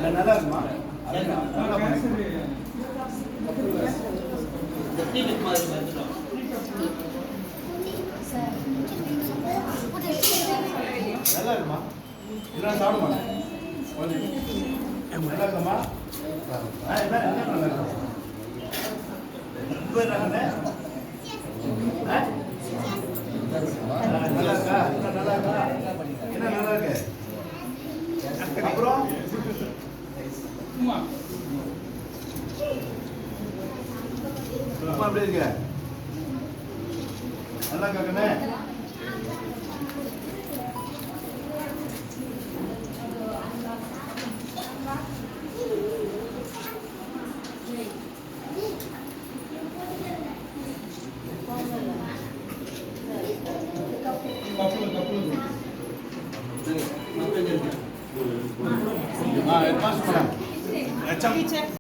நல்லா இருக்குமா? நல்லா இருக்குமா? இதெல்லாம் சாப்பிட மாட்டேன். நல்லா இருக்குமா? என்ன என்ன நல்லா இருக்கும்? நல்லா இருக்கா? நல்லா இருக்கா? என்ன நல்லா இருக்கு? அப்புறம் உமா எப்படி இருக்க? நல்லா இருக்கா? हेडमास्टर